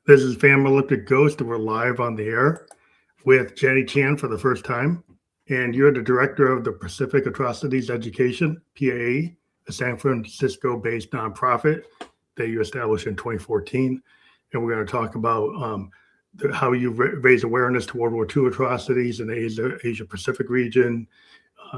This is Family Elliptic Ghost, and we're live on the air with Jenny Chan for the first time. And you're the director of the Pacific Atrocities Education, PAE, a San Francisco based nonprofit that you established in 2014. And we're going to talk about how you raise awareness to World War II atrocities in the Asia Pacific region,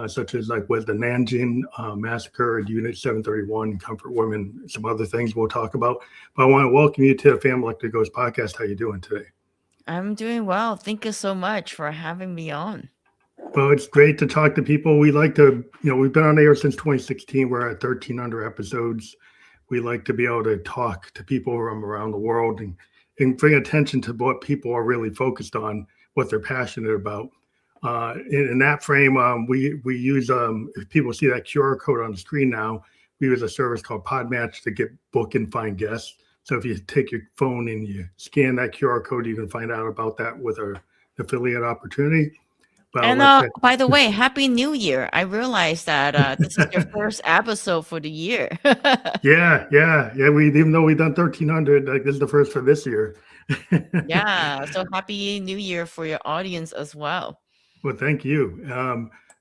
such as like with the Nanjing Massacre and Unit 731, Comfort Women, some other things we'll talk about. But I want to welcome you to the Family Electric Ghost podcast. How you doing today? I'm doing well. Thank you so much for having me on. Well, it's great to talk to people. We like to, we've been on air since 2016. We're at 1,300 episodes. We like to be able to talk to people from around the world and bring attention to what people are really focused on, what they're passionate about. In that frame, we use, if people see that QR code on the screen now, we use a service called Podmatch to get book and find guests. So if you take your phone and you scan that QR code, you can find out about that with our affiliate opportunity. But And by the way, Happy New Year. I realized that this is your first episode for the year. yeah. Even though we've done 1,300, like this is the first for this year. Yeah. So Happy New Year for your audience as well. Well, thank you.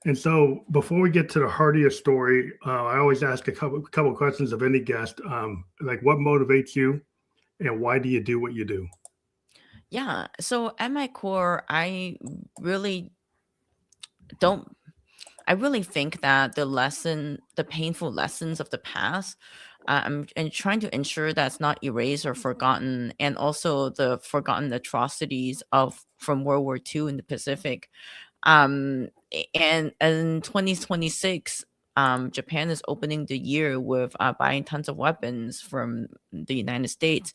And so before we get to the heart of your story, I always ask a couple questions of any guest, like what motivates you and why do you do what you do? Yeah. So at my core, really don't I really think that the painful lessons of the past, and trying to ensure that's not erased or forgotten, and also the forgotten atrocities of from World War II in the Pacific. And in 2026, Japan is opening the year with buying tons of weapons from the United States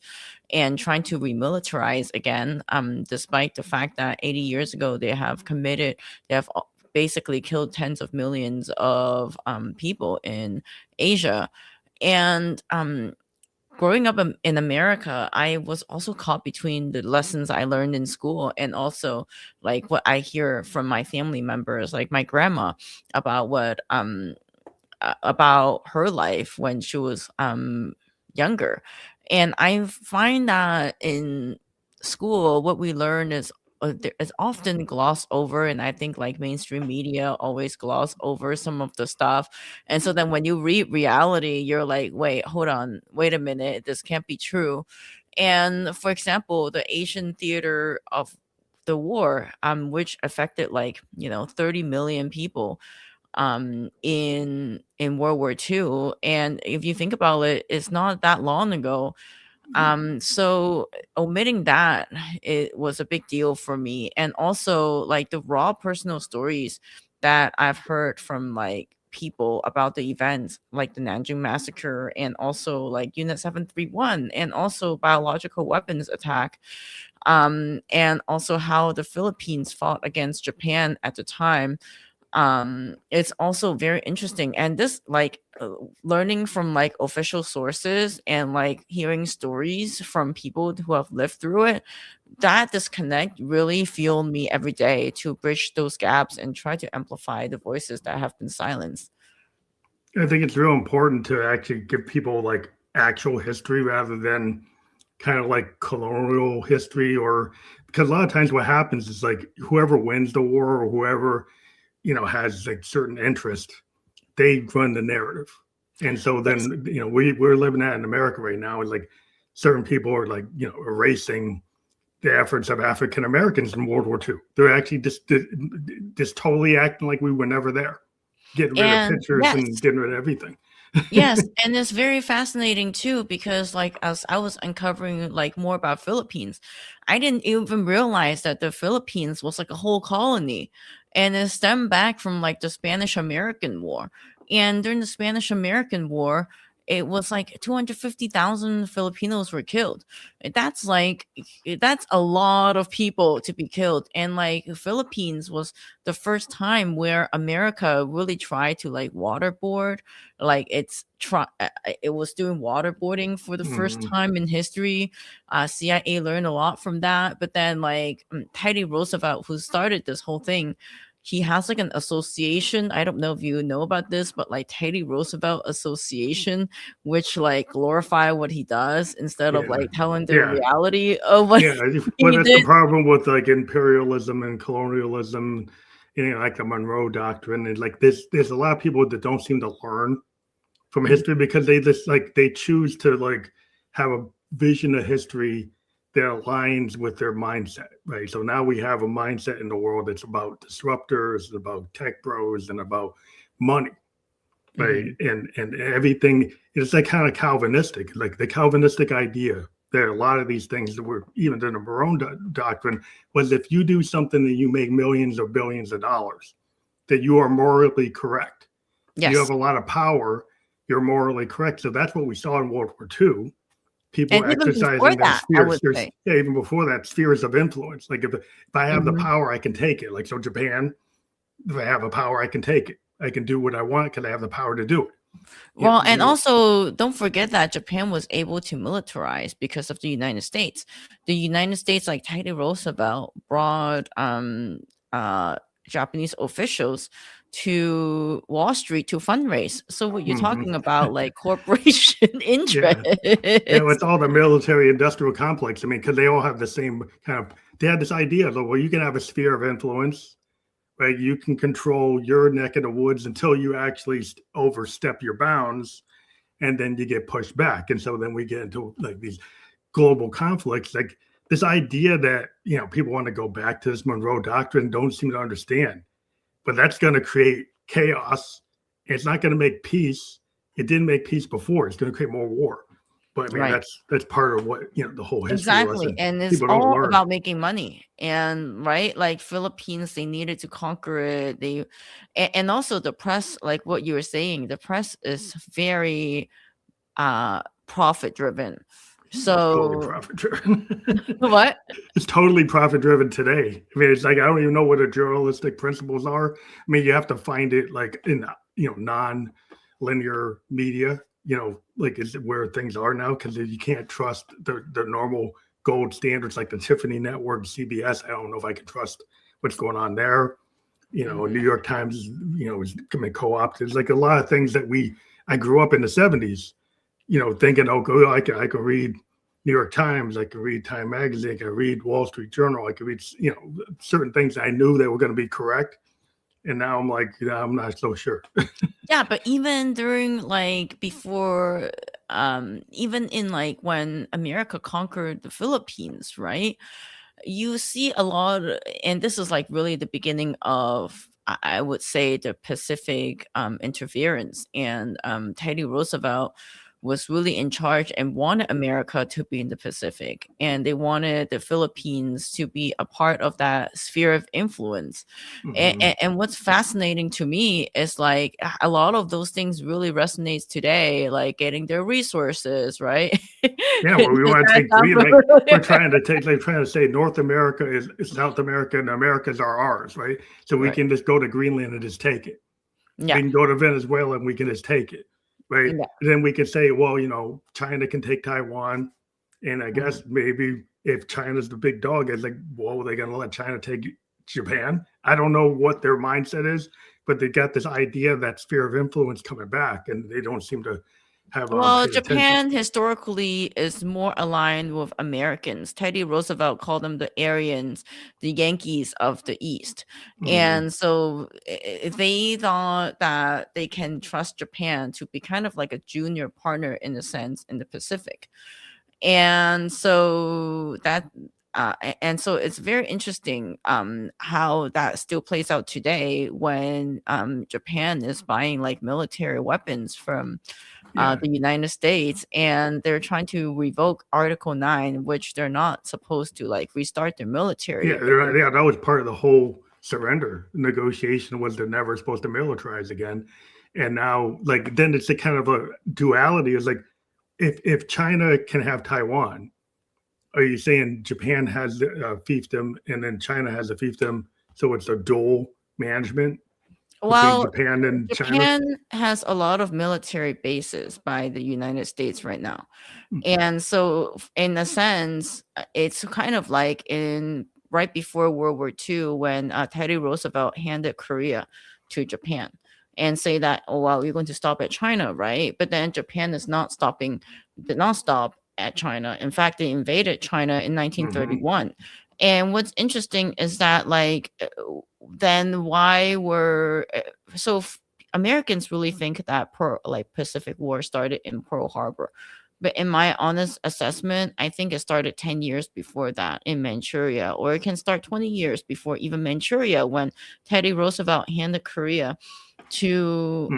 and trying to remilitarize again, despite the fact that 80 years ago they have basically killed tens of millions of people in Asia. And growing up in America, I was also caught between the lessons I learned in school and also like what I hear from my family members, like my grandma, about about her life when she was younger. And I find that in school, what we learn is it's often glossed over, and I think like mainstream media always gloss over some of the stuff. And so then when you read reality, you're like, wait, hold on, wait a minute, this can't be true. And for example, the Asian theater of the war, which affected 30 million people in World War II. And if you think about it, it's not that long ago. So omitting that, it was a big deal for me. And also like the raw personal stories that I've heard from like people about the events like the Nanjing Massacre and also like Unit 731 and also biological weapons attack, and also how the Philippines fought against Japan at the time. It's also very interesting, and this learning from like official sources and like hearing stories from people who have lived through it, that disconnect really fueled me every day to bridge those gaps and try to amplify the voices that have been silenced. I think it's real important to actually give people like actual history rather than kind of like colonial history, or because a lot of times what happens is like whoever wins the war or whoever has like certain interest, they run the narrative. And so Yes. then, we're living that in America right now. Is like certain people are like, erasing the efforts of African Americans in World War II. They're actually just totally acting like we were never there, getting rid of And pictures yes, and getting rid of everything. yes, and it's very fascinating too because like as I was uncovering like more about Philippines, I didn't even realize that the Philippines was like a whole colony, and it stemmed back from like the Spanish American War. And during the Spanish American War, it was like 250,000 Filipinos were killed. And that's a lot of people to be killed. And like the Philippines was the first time where America really tried to like waterboard, like it was doing waterboarding for the first Mm, time in history. CIA learned a lot from that, but then like Teddy Roosevelt, who started this whole thing, he has like an association. I don't know if you know about this, but like Teddy Roosevelt Association, which like glorify what he does instead of Yeah, like telling the yeah, reality of what yeah. Well, he that's the did. problem with like imperialism and colonialism, like the Monroe Doctrine, and like there's a lot of people that don't seem to learn from Mhm. history because they just like they choose to like have a vision of history that aligns with their mindset, right? So now we have a mindset in the world that's about disruptors, about tech bros, and about money, right? Mhm. And everything is like kind of Calvinistic, like the Calvinistic idea. There are a lot of these things that were even in the Morone doctrine was if you do something that you make millions or billions of dollars, that you are morally correct. You have Yes. a lot of power, you're morally correct. So that's what we saw in World War II. People And even before exercising their that, I spheres. would There's say. yeah, even before that, spheres of influence. Like if I have the Mhm. power, I can take it. Like so, Japan, if I have a power, I can take it. I can do what I want because I have the power to do it. Well, and You also don't forget that Japan was able to militarize because of the United States. The United States, like Teddy Roosevelt, brought uh Japanese officials to Wall Street to fundraise. So what you're hmm talking about, like corporation yeah, yeah. interest. It's all the military-industrial complex. I mean, because they all have the same kind of. They had this idea that well, you can have a sphere of influence, right? You can control your neck of the woods until you actually overstep your bounds, and then you get pushed back. And so then we get into like these global conflicts, like this idea that people want to go back to this Monroe Doctrine, don't seem to understand. But that's going to create chaos. It's not going to make peace. It didn't make peace before. It's going to create more war. But I mean, Right. that's part of what the whole history Exactly. lesson And it's people don't all learn. about making money. And right, like Philippines, they needed to conquer it. And also the press, like what you were saying, the press is very profit driven. It's totally So profit driven. what? It's totally profit driven today. I mean, it's like I don't even know what the journalistic principles are. I mean, you have to find it like in non-linear media. Like is where things are now because you can't trust the normal gold standards like the Tiffany Network, CBS. I don't know if I can trust what's going on there. New Mhm. York Times, is becoming co-opted. It's like a lot of things that I grew up in the 70s, thinking, oh, I can read New York Times, I could read Time Magazine, I could read Wall Street Journal, I could read, certain things I knew they were going to be correct. And now I'm like, I'm not so sure. Yeah, but even during like before, even in like when America conquered the Philippines, right? You see a lot, and this is like really the beginning of I would say the Pacific interference, and Teddy Roosevelt was really in charge and wanted America to be in the Pacific, and they wanted the Philippines to be a part of that sphere of influence. and, hmm and, and what's fascinating to me is like a lot of those things really resonates today, like getting their resources right. Yeah, well, we Does want to that take sound we're familiar? trying to take like trying to say North America is South America and Americas are ours, right? So we Right. can just go to Greenland and just take it. We Yeah. can go to Venezuela and we can just take it, right? Yeah. And then we can say, well, China can take Taiwan, and I Mhm. guess maybe if China's the big dog, it's like, well, are they going to let China take Japan? I don't know what their mindset is, but they got this idea of that sphere of influence coming back, and they don't seem to have Well, paid attention. Japan historically is more aligned with Americans. Teddy Roosevelt called them the Aryans, the Yankees of the East. Mm-hmm. And so they thought that they can trust Japan to be kind of like a junior partner in a sense in the Pacific. And so and so it's very interesting how that still plays out today when Japan is buying like military weapons from Yeah, the United States, and they're trying to revoke Article 9, which they're not supposed to like restart their military. yeah, that was part of the whole surrender negotiation was they're never supposed to militarize again, and now like then it's a kind of a duality. Is like if China can have Taiwan, are you saying Japan has a fiefdom and then China has a fiefdom? So it's a dual management between Well, Japan and China. Japan has a lot of military bases by the United States right now. Mm, And so, in a sense, it's kind of like in right before World War II, when Teddy Roosevelt handed Korea to Japan and say that, oh, well, we're going to stop at China, right? But then Japan is not stopping, did not stop at China. In fact, they invaded China in 1931. And what's interesting is that, like, then why were Americans really think that Pacific War started in Pearl Harbor. But in my honest assessment, I think it started 10 years before that in Manchuria, or it can start 20 years before even Manchuria, when Teddy Roosevelt handed Korea to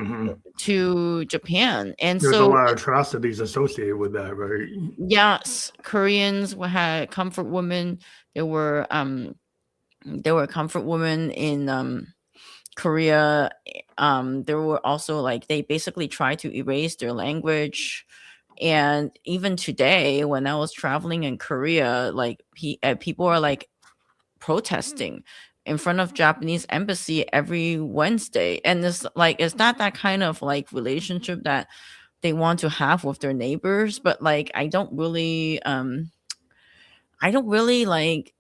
Japan. And There's a so, lot of atrocities associated with that, right? yes, Koreans had comfort women. There were comfort women in Korea. There were also, like, they basically tried to erase their language. And even today, when I was traveling in Korea, like, people are like protesting in front of Japanese embassy every Wednesday. And it's like, it's not that kind of like relationship that they want to have with their neighbors. But like, I don't really like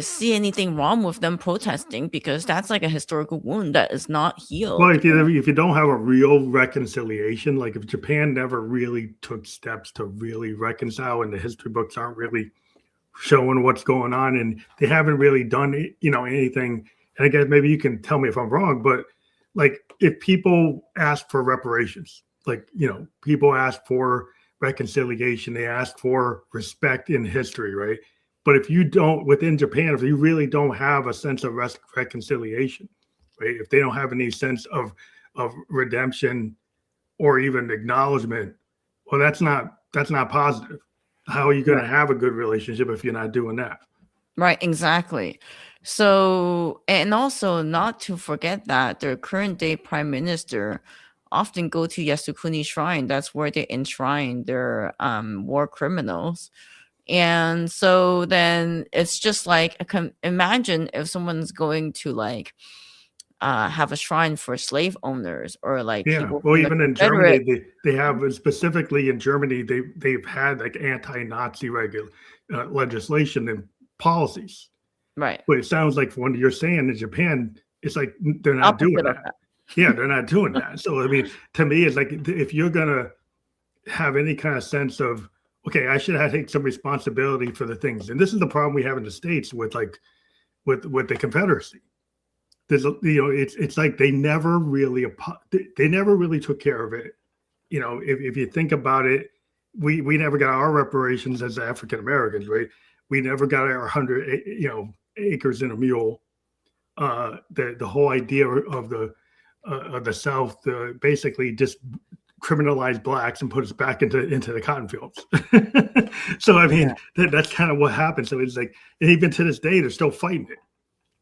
see anything wrong with them protesting, because that's like a historical wound that is not Well, healed. if you don't have a real reconciliation, like if Japan never really took steps to really reconcile, and the history books aren't really showing what's going on, and they haven't really done anything. And I guess maybe you can tell me if I'm wrong, but like if people ask for reparations, like people ask for reconciliation, they ask for respect in history, right? But if you don't, within Japan, if you really don't have a sense of reconciliation, right? If they don't have any sense of redemption or even acknowledgement, well, that's not positive. How are you going to have a good relationship if you're not doing that? Right, exactly. So, and also not to forget that their current day prime minister often go to Yasukuni Shrine. That's where they enshrine their war criminals. And so then it's just like, imagine if someone's going to like have a shrine for slave owners, or like Yeah. people Well, from the even in Confederate. Germany, they have, specifically in Germany, they've had like anti-Nazi legislation and policies. Right. But it sounds like from what you're saying, in Japan, it's like they're not doing Opposite of that. that. Yeah, they're not doing that. So I mean, to me, it's like if you're gonna have any kind of sense of, okay, I should take some responsibility for the things, and this is the problem we have in the States with with the Confederacy. There's it's like they never really took care of it. If you think about it, we never got our reparations as African Americans, right? We never got our 100 acres in a mule. The whole idea of the South basically just criminalize blacks and put us back into the cotton fields. So I mean, that's kind of what happened. So it's like, and even to this day, they're still fighting it.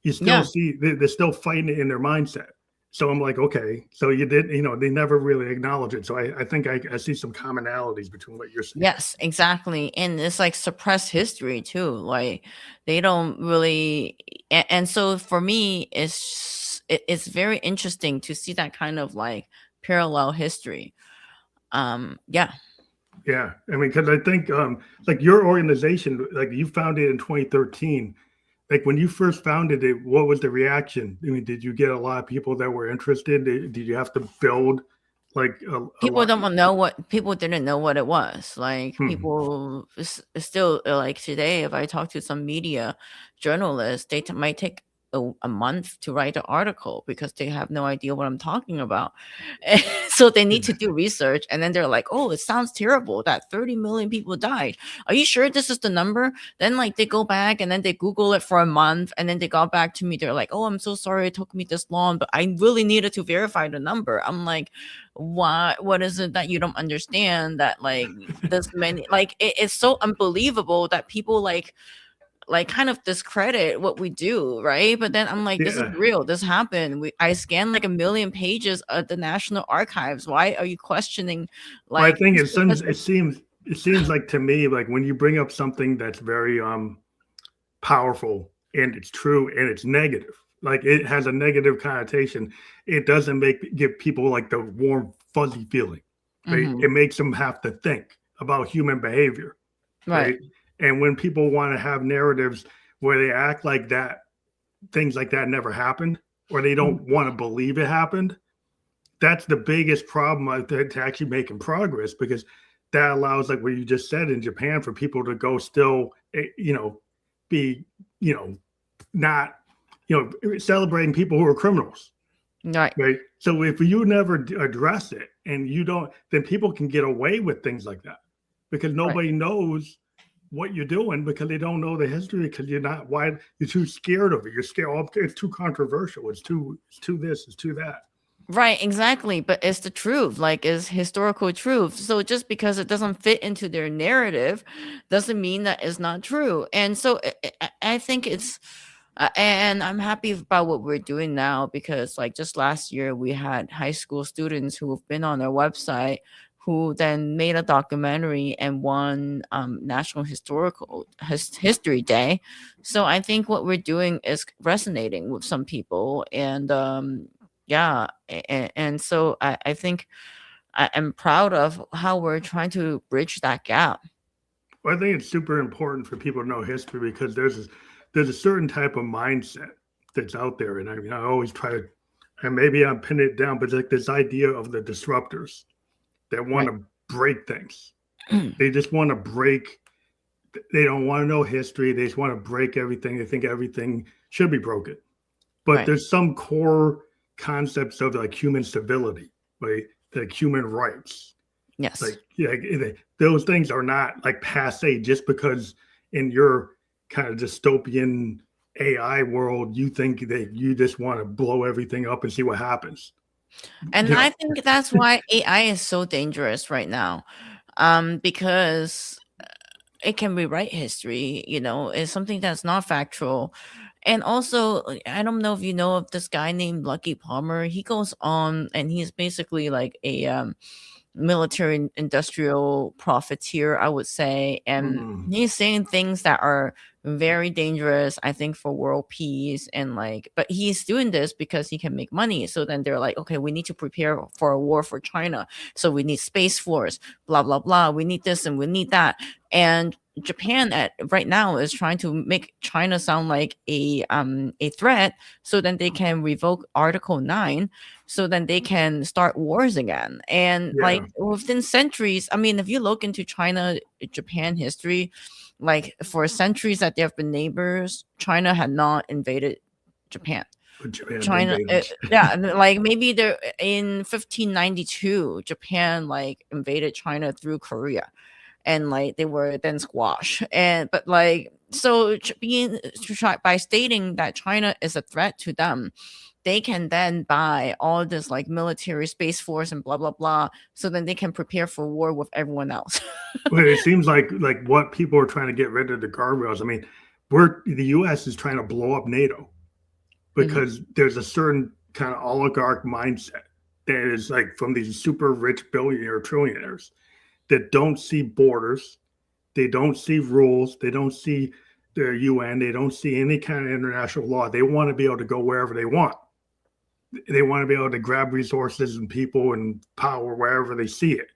You still see they're still fighting it in their mindset. So I'm like, okay, so you did, they never really acknowledge it. So I think I see some commonalities between what you're saying. Yes, exactly. And it's like suppressed history too. Like, they don't really, and so for me, it's very interesting to see that kind of like parallel history. Yeah. Yeah, I mean, because I think like your organization, like you founded in 2013. Like when you first founded it, what was the reaction? I mean, did you get a lot of people that were interested? Did you have to build like a People lot? don't know what people didn't know what it was. Like, Hmm. people still, like, today, if I talk to some media journalists, they might take a month to write an article because they have no idea what I'm talking about. And so they need to do research, and then they're like, oh, it sounds terrible that 30 million people died. Are you sure this is the number? Then, like, they go back and then they Google it for a month, and then they got back to me. They're like, oh, I'm so sorry it took me this long, but I really needed to verify the number. I'm like, what is it that you don't understand, that like this many, like, it's so unbelievable that people like kind of discredit what we do, right? But then I'm like, this is Yeah. real, this happened. I scanned like 1 million pages at the National Archives. Why are you questioning Well, I like think specific- it seems like to me, like when you bring up something that's very powerful and it's true and it's negative, like it has a negative connotation, it doesn't give people like the warm fuzzy feeling, right? Mhm. It makes them have to think about human behavior, Right. right? And when people want to have narratives where they act like that things like that never happened, or they don't want to believe it happened. That's the biggest problem to actually making progress, because that allows, like what you just said, in Japan, for people to go still, be, not, celebrating people who are criminals. Right. Right. So if you never address it and you don't, then people can get away with things like that, because Right. nobody knows what you're doing, because they don't know the history, because you're too scared of it. You're scared. Oh, it's too controversial. It's too this, it's too that. Right, exactly. But it's the truth, like it's historical truth. So just because it doesn't fit into their narrative doesn't mean that it's not true. And so I think it's, and I'm happy about what we're doing now, because like just last year we had high school students who have been on our website who then made a documentary and won National History Day. So I think what we're doing is resonating with some people, and yeah, and so I think I am proud of how we're trying to bridge that gap. Well, I think it's super important for people to know history, because there's a certain type of mindset that's out there, and I mean, I always try to, and maybe I'm pinning it down, but like this idea of the disruptors that want Right. to break things. They just want to break. They don't want to know history. They just want to break everything. They think everything should be broken. But Right. there's some core concepts of like human civility, right? Like human rights. Yes. Those things are not like passe just because in your kind of dystopian AI world you think that you just want to blow everything up and see what happens. And You know, I think that's why AI is so dangerous right now, because it can rewrite history. It's something that's not factual. And also, I don't know if you know of this guy named Lucky Palmer. He goes on and he's basically like a military industrial profiteer, I would say. And mm, he's saying things that are very dangerous, I think, for world peace. And like, but he's doing this because he can make money. So then they're like, okay, we need to prepare for a war for China. So we need Space Force, blah, blah, blah. We need this and we need that. And Japan right now is trying to make China sound like a threat, so then they can revoke Article 9, so then they can start wars again. And like yeah, within centuries, I mean, if you look into China Japan history, like for centuries that they have been neighbors, China had not invaded Japan. Japan China, invaded. yeah, and, like maybe they're in 1592, Japan like invaded China through Korea, and like they were then squashed. And but like so by stating that China is a threat to them, they can then buy all this like military Space Force and blah blah blah, so then they can prepare for war with everyone else. Well, it seems like what people are trying to get rid of the guardrails. I mean, the U.S. is trying to blow up NATO Mhm. because there's a certain kind of oligarch mindset that is like from these super rich billionaire trillionaires that don't see borders, they don't see rules, they don't see the UN, they don't see any kind of international law. They want to be able to go wherever they want. They want to be able to grab resources and people and power wherever they see it.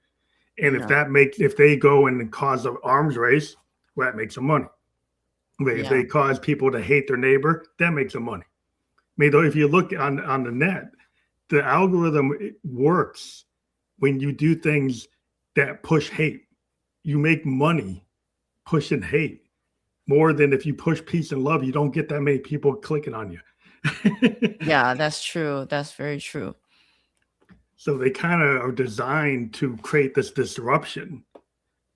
And Yeah, if they go and cause an arms race, well, that makes them money. If yeah, they cause people to hate their neighbor, that makes them money. I mean, though, if you look on the net, the algorithm works when you do things that push hate. You make money pushing hate more than if you push peace and love. You don't get that many people clicking on you. yeah. That's true. That's very true. So they kind of are designed to create this disruption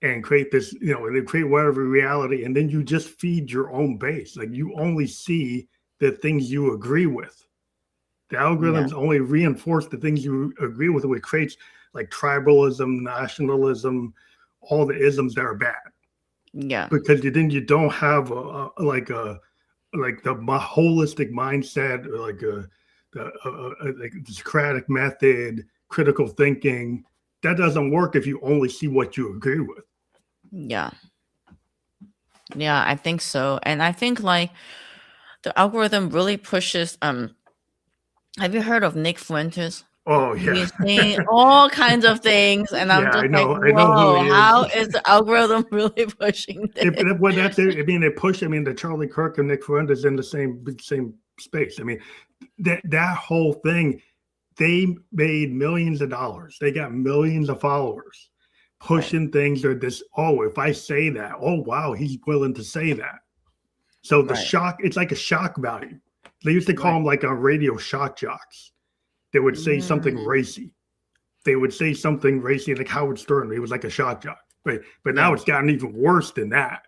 and create this, and they create whatever reality, and then you just feed your own base. Like you only see the things you agree with. The Yeah, algorithms only reinforce the things you agree with, which creates like tribalism, nationalism, all the isms that are bad. yeah, Because then you don't have like the holistic mindset, or like like the Socratic method, critical thinking. That doesn't work if you only see what you agree with. yeah, yeah. I think so. And I think like the algorithm really pushes. Have you heard of Nick Fuentes? Oh yeah. He's saying all kinds of things, and I'm Yeah, just I like, know. I know who whoa, he is. how is the algorithm really pushing this? Well, that's it. I mean, they push. I mean, the Charlie Kirk and Nick Fuentes in the same space. I mean, that whole thing. They made millions of dollars. They got millions of followers Right, pushing things or this. Oh, if I say that, oh wow, he's willing to say that. So the right, shock, it's like a shock value. They used to call right. them like a radio shock jocks. They would say something Mm, racy. They would say something racy, like Howard Stern. He was like a shock jock. But now yeah, it's gotten even worse than that.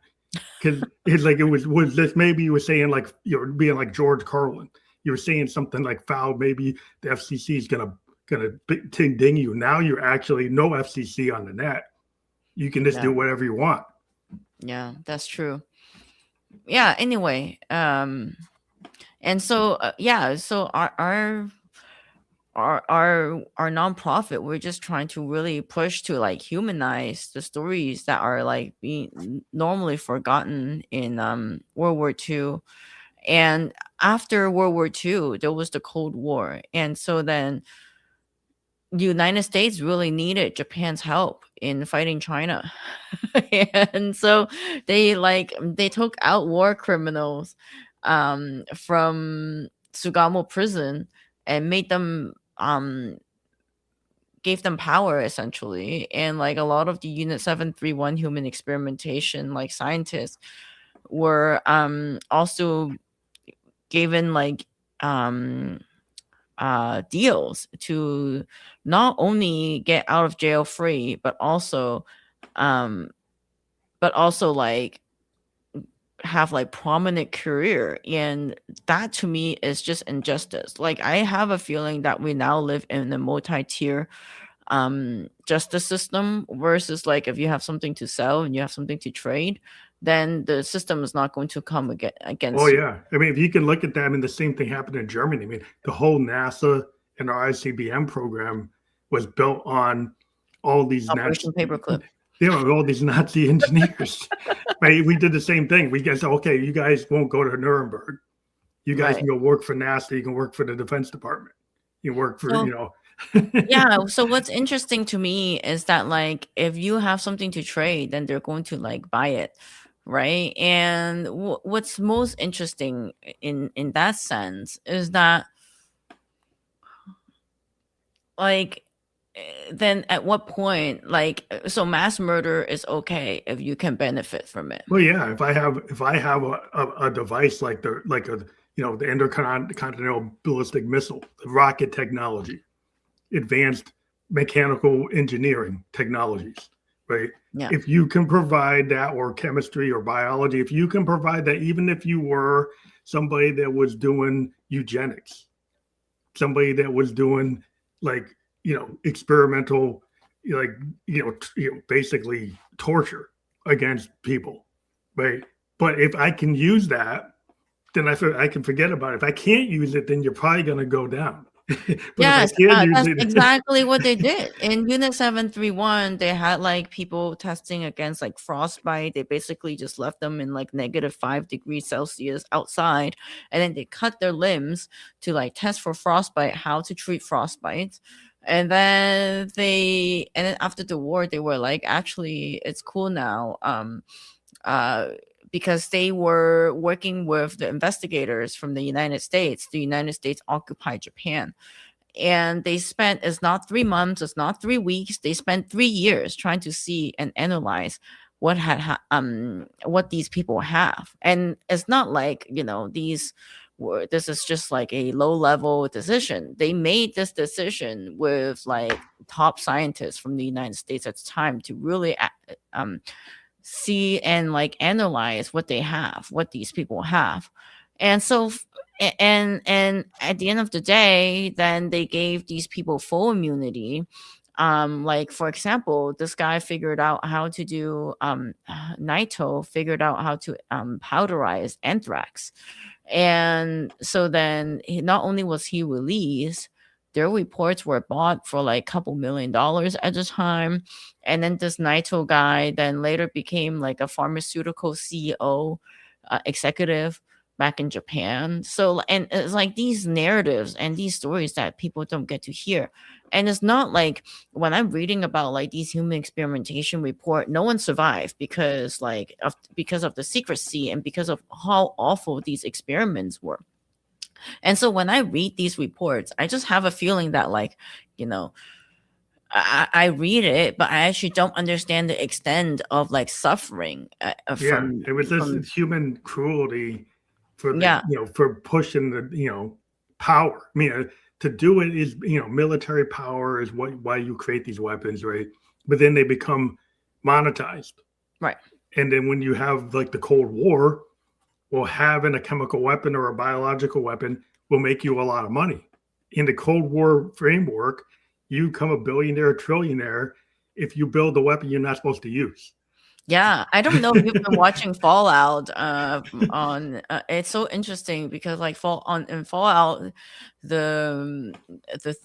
Because it's like it was this, maybe you were saying like you're being like George Carlin. You were saying something like foul. Maybe the FCC is gonna ding you. Now you're actually no FCC on the net. You can just yeah, do whatever you want. yeah, that's true. Yeah, anyway, and so yeah, so our nonprofit, we're just trying to really push to like humanize the stories that are like being normally forgotten in World War II. And after World War II, there was the Cold War, and so then the United States really needed Japan's help in fighting China. And so they took out war criminals from Sugamo prison and made them gave them power essentially. And like a lot of the Unit 731 human experimentation like scientists were also given like um deals to not only get out of jail free, um but also like have like prominent career. And that to me is just injustice. Like I have a feeling that we now live in a multi-tier justice system, versus like if you have something to sell and you have something to trade, then the system is not going to come Oh against you. yeah, I mean, if you can look at that, I mean, the same thing happened in Germany. I mean, the whole NASA and our ICBM program was built on all these Operation Paperclip. all these Nazi engineers. Right? We did the same thing. We guys, okay, you guys won't go to Nuremberg. You guys Right. can go work for NASA. You can work for the Defense Department. You work for, So yeah, so what's interesting to me is that like if you have something to trade, then they're going to like buy it, right? And what's most interesting in that sense is that like then at what point like so mass murder is okay if you can benefit from it. Well, yeah. If I have a device like the intercontinental ballistic missile, the rocket technology, advanced mechanical engineering technologies, right? Yeah. If you can provide that, or chemistry or biology, if you can provide that, even if you were somebody that was doing eugenics, somebody that was doing like experimental, like basically torture against people, right? But if I can use that, then I can forget about it. If I can't use it, then you're probably going to go down. But if I Yes, can use that's it, exactly what they did. In Unit 731, they had like people testing against like frostbite. They basically just left them in like -5 degrees Celsius outside, and then they cut their limbs to like test for frostbite, how to treat frostbite. And then after the war, they were like, actually, it's cool now. Uh because they were working with the investigators from the United States. The United States occupied Japan, and they spent, it's not 3 months, it's not 3 weeks, they spent 3 years trying to see and analyze what these people have. And it's not like this is just like a low level decision. They made this decision with like top scientists from the United States at the time to really see and like analyze what they have, what these people have. And so and at the end of the day, then they gave these people full immunity. Like for example, this guy figured out how to do Naito figured out how to powderize anthrax. And so then not only was he released, their reports were bought for like a couple $1 million at the time. And then this Naito guy then later became like a pharmaceutical CEO, executive back in Japan. So, and it's like these narratives and these stories that people don't get to hear. And it's not like when I'm reading about like these human experimentation report, no one survived because of the secrecy and because of how awful these experiments were. And so when I read these reports, I just have a feeling that like, you know, I read it, but I actually don't understand the extent of like suffering Yeah, it was this from human cruelty for the, yeah, for pushing the, power. I mean, to do it is, military power is why you create these weapons, right? But then they become monetized. right. And then when you have like the Cold War, well, having a chemical weapon or a biological weapon will make you a lot of money. In the Cold War framework, you become a billionaire, trillionaire if you build a weapon you're not supposed to use. Yeah, I don't know if you've been watching Fallout on it's so interesting because like in Fallout the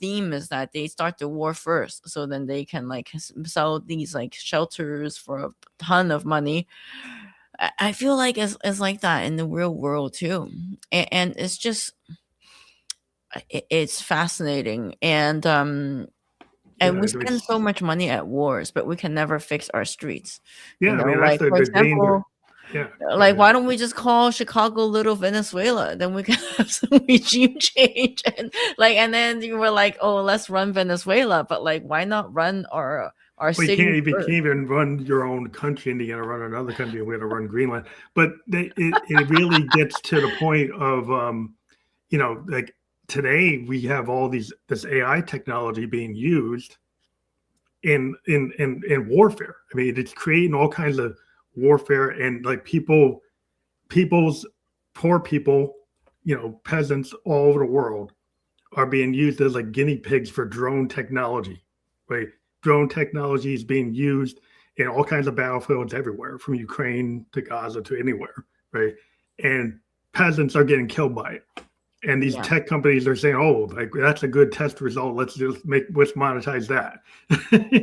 theme is that they start the war first so then they can like sell these like shelters for a ton of money. I feel like it's like that in the real world too. And it's just it's fascinating and Yeah, we spend so much money at wars, but we can never fix our streets. yeah. I mean, that's Like for the danger. example, Yeah, go like ahead. why don't we just call Chicago Little Venezuela? Then we can have some regime change and then you were like, oh, let's run Venezuela, but like why not run our Well, city you can't first? even run your own country, and you're gonna run another country. We're gonna run Greenland, but it really gets to the point of like today we have all this AI technology being used in warfare. I mean, it's creating all kinds of warfare, and like people's poor people, peasants all over the world are being used as like guinea pigs for drone technology, right? Drone technology is being used in all kinds of battlefields everywhere, from Ukraine to Gaza to anywhere, right? And peasants are getting killed by it. And these Yeah, tech companies are saying, "Oh, like that's a good test result. Let's monetize that."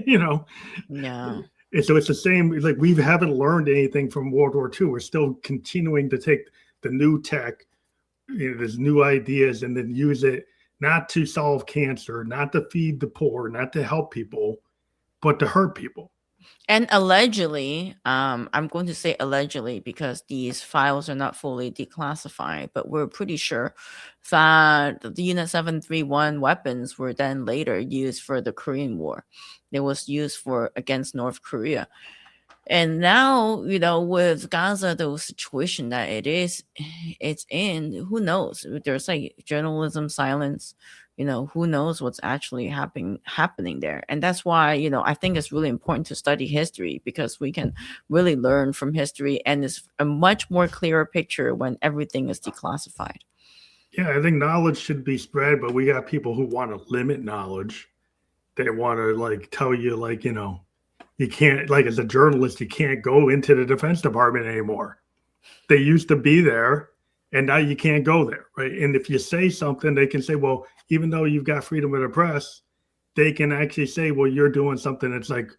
you know, yeah. and so it's the same. Like we haven't learned anything from World War II. We're still continuing to take the new tech, there's new ideas, and then use it not to solve cancer, not to feed the poor, not to help people, but to hurt people. And allegedly, I'm going to say allegedly because these files are not fully declassified, but we're pretty sure that the Unit 731 weapons were then later used for the Korean War. It was used for against North Korea. And now, with Gaza, the situation that it's in, who knows? There's like journalism silence, who knows what's actually happening there. And that's why, I think it's really important to study history because we can really learn from history and it's a much more clearer picture when everything is declassified. Yeah, I think knowledge should be spread, but we got people who want to limit knowledge. They want to like tell you like, you can't, like as a journalist, you can't go into the Defense Department anymore. They used to be there and now you can't go there, right? And if you say something, they can say, well, even though you've got freedom of the press, they can actually say, well, you're doing something that's like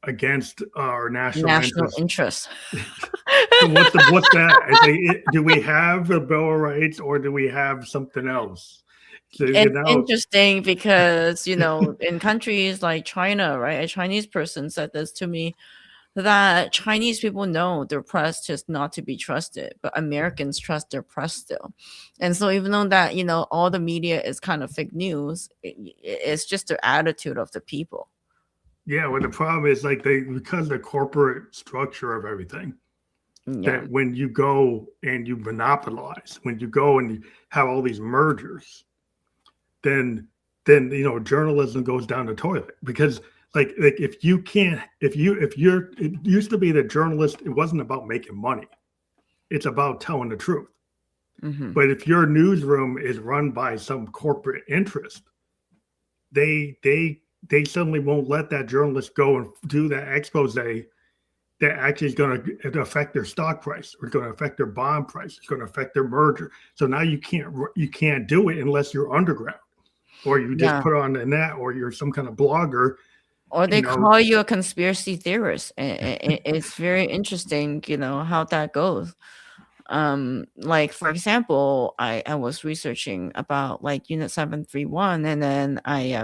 against our national National interest. interest. So what's that? Do we have a Bill of Rights or do we have something else? So, It's interesting because, in countries like China, right? A Chinese person said this to me that Chinese people know their press just not to be trusted, but Americans trust their press still. And so even though that, all the media is kind of fake news, it's just the attitude of the people. yeah, well, the problem is like because the corporate structure of everything, Yeah. that when you go and you monopolize, when you go and you have all these mergers, then journalism goes down the toilet because like if you can't if you're it used to be that journalist, it wasn't about making money, it's about telling the truth. Hmm. But if your newsroom is run by some corporate interest, they suddenly won't let that journalist go and do that expose that actually is going to affect their stock price, or it's going to affect their bond price, it's going to affect their merger. So now you can't do it unless you're underground, or you just Yeah. put on the net, or you're some kind of blogger. Or they You know, call you a conspiracy theorist. It's very interesting, how that goes. Like for example, I was researching about like Unit 731, and then I